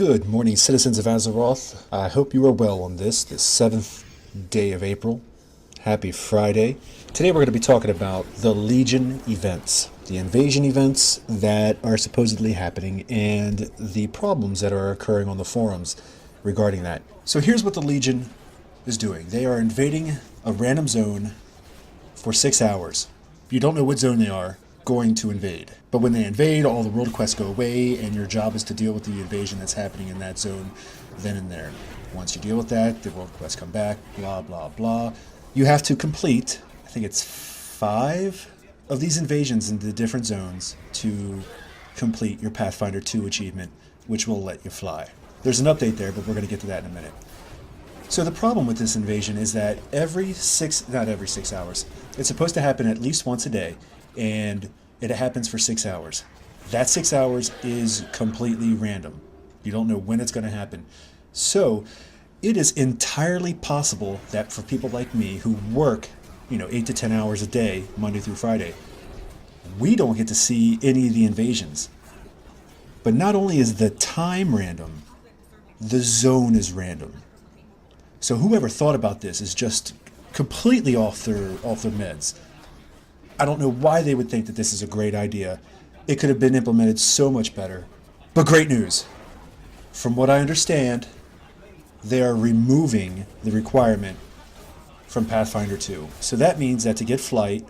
Good morning, citizens of Azeroth. I hope you are well on this 7th day of April. Happy Friday. Today we're going to be talking about the Legion events, the invasion events that are supposedly happening, and the problems that are occurring on the forums regarding that. So here's what the Legion is doing. They are invading a random zone for 6 hours. You don't know what zone they are going to invade. But when they invade, all the world quests go away, and your job is to deal with the invasion that's happening in that zone then and there. Once you deal with that, the world quests come back, blah, blah, blah. You have to complete, I think it's 5 of these invasions in the different zones to complete your Pathfinder 2 achievement, which will let you fly. There's an update there, but we're going to get to that in a minute. So the problem with this invasion is that not every 6 hours, it's supposed to happen at least once a day, and it happens for 6 hours. That 6 hours is completely random. You don't know when it's going to happen. So it is entirely possible that for people like me who work, 8 to 10 hours a day, Monday through Friday, we don't get to see any of the invasions. But not only is the time random, the zone is random. So whoever thought about this is just completely off their meds. I don't know why they would think that this is a great idea. It could have been implemented so much better. But great news. From what I understand, they are removing the requirement from Pathfinder 2. So that means that to get flight,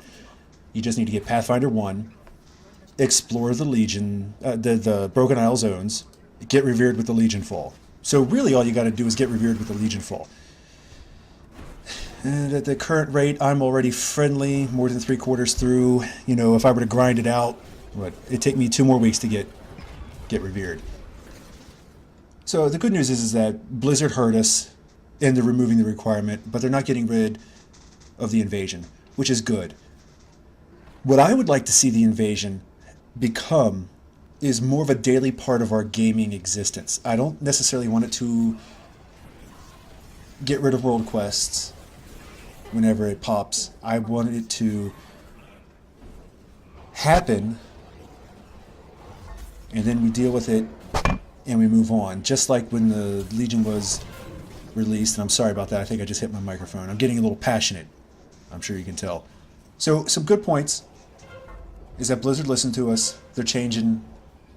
you just need to get Pathfinder 1, explore the Legion, the Broken Isle zones, get revered with the Legion Fall. So really all you got to do is get revered with the Legion Fall. And at the current rate, I'm already friendly, more than 3/4 through. If I were to grind it out, it'd take me 2 more weeks to get revered. So the good news is that Blizzard heard us, and they're removing the requirement, but they're not getting rid of the invasion, which is good. What I would like to see the invasion become is more of a daily part of our gaming existence. I don't necessarily want it to get rid of world quests whenever it pops. I wanted it to happen, and then we deal with it and we move on. Just like when the Legion was released, and I'm sorry about that, I think I just hit my microphone. I'm getting a little passionate, I'm sure you can tell. So some good points is that Blizzard listened to us. They're changing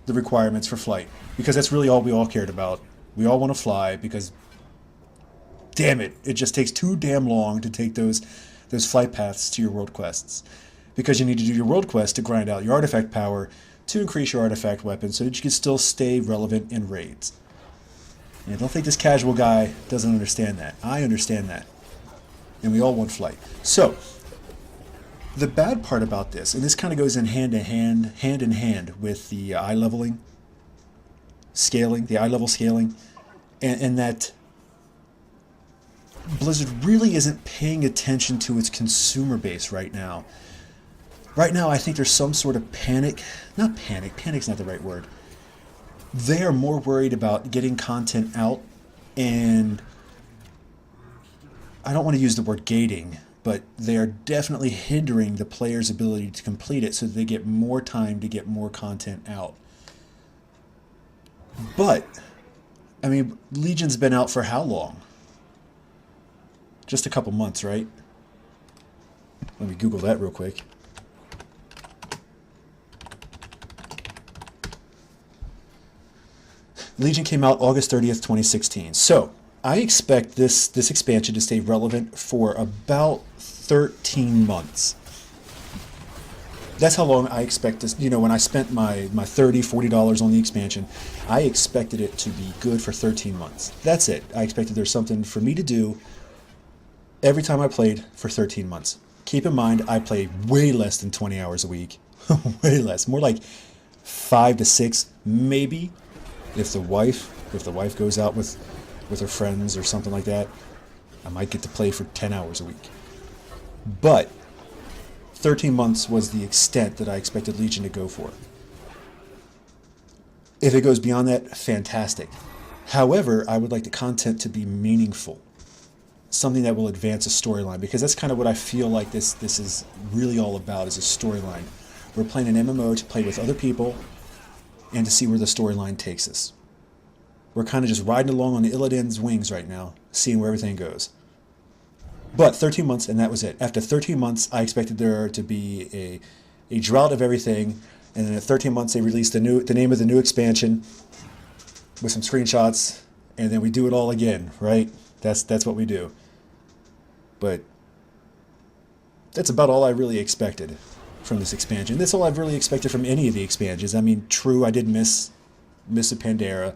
the requirements for flight, because that's really all we all cared about. We all want to fly because, damn it, it just takes too damn long to take those flight paths to your world quests. Because you need to do your world quest to grind out your artifact power to increase your artifact weapon so that you can still stay relevant in raids. And don't think this casual guy doesn't understand that. I understand that. And we all want flight. So, the bad part about this, and this kind of goes in hand in hand with the eye leveling, scaling, the eye level scaling, and that Blizzard really isn't paying attention to its consumer base right now. Right now, I think there's some sort of panic. Not panic. Panic's not the right word. They are more worried about getting content out, and I don't want to use the word gating, but they are definitely hindering the player's ability to complete it so that they get more time to get more content out. But, Legion's been out for how long? Just a couple months, right? Let me Google that real quick. Legion came out August 30th, 2016. So, I expect this expansion to stay relevant for about 13 months. That's how long I expect this. When I spent my $30, $40 on the expansion, I expected it to be good for 13 months. That's it. I expected there's something for me to do every time I played for 13 months. Keep in mind, I play way less than 20 hours a week. Way less. More like 5 to 6, maybe. If the wife goes out with her friends or something like that, I might get to play for 10 hours a week. But 13 months was the extent that I expected Legion to go for. If it goes beyond that, fantastic. However, I would like the content to be meaningful. Something that will advance a storyline, because that's kind of what I feel like this is really all about, is a storyline. We're playing an MMO to play with other people and to see where the storyline takes us. We're kind of just riding along on the Illidan's wings right now, seeing where everything goes. But 13 months, and that was it. After 13 months, I expected there to be a drought of everything, and then at 13 months, they released the name of the new expansion with some screenshots, and then we do it all again, right? That's what we do. But that's about all I really expected from this expansion. That's all I've really expected from any of the expansions. I mean, true, I did miss a Pandera,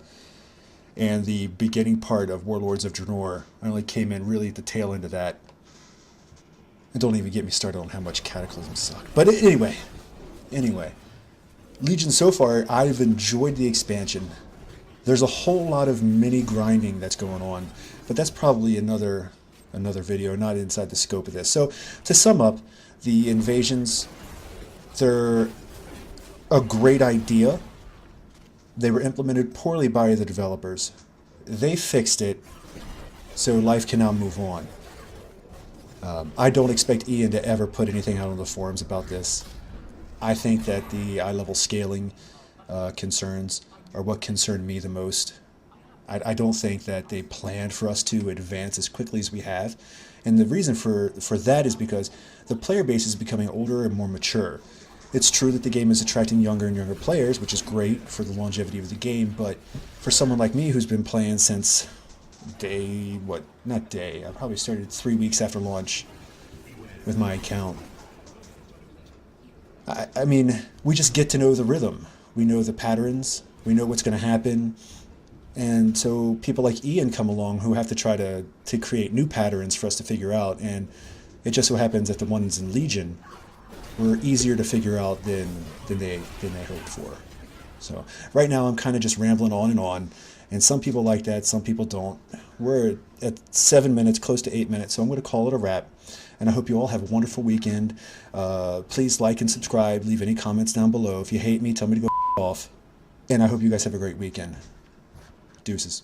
and the beginning part of Warlords of Draenor. I only came in really at the tail end of that. And don't even get me started on how much Cataclysms suck. But anyway, Legion so far, I've enjoyed the expansion. There's a whole lot of mini grinding that's going on, but that's probably another video, not inside the scope of this. So to sum up, the invasions, they're a great idea. They were implemented poorly by the developers. They fixed it, so life can now move on. I don't expect Ian to ever put anything out on the forums about this. I think that the eye-level scaling concerns are what concern me the most. I don't think that they planned for us to advance as quickly as we have. And the reason for that is because the player base is becoming older and more mature. It's true that the game is attracting younger and younger players, which is great for the longevity of the game, but for someone like me who's been playing since I probably started 3 weeks after launch with my account. I mean, we just get to know the rhythm. We know the patterns. We know what's going to happen. And so people like Ian come along who have to try to create new patterns for us to figure out. And it just so happens that the ones in Legion were easier to figure out than they hoped for. So right now I'm kind of just rambling on and on. And some people like that, some people don't. We're at 7 minutes, close to 8 minutes, so I'm going to call it a wrap. And I hope you all have a wonderful weekend. Please like and subscribe. Leave any comments down below. If you hate me, tell me to go off. And I hope you guys have a great weekend. Deuces.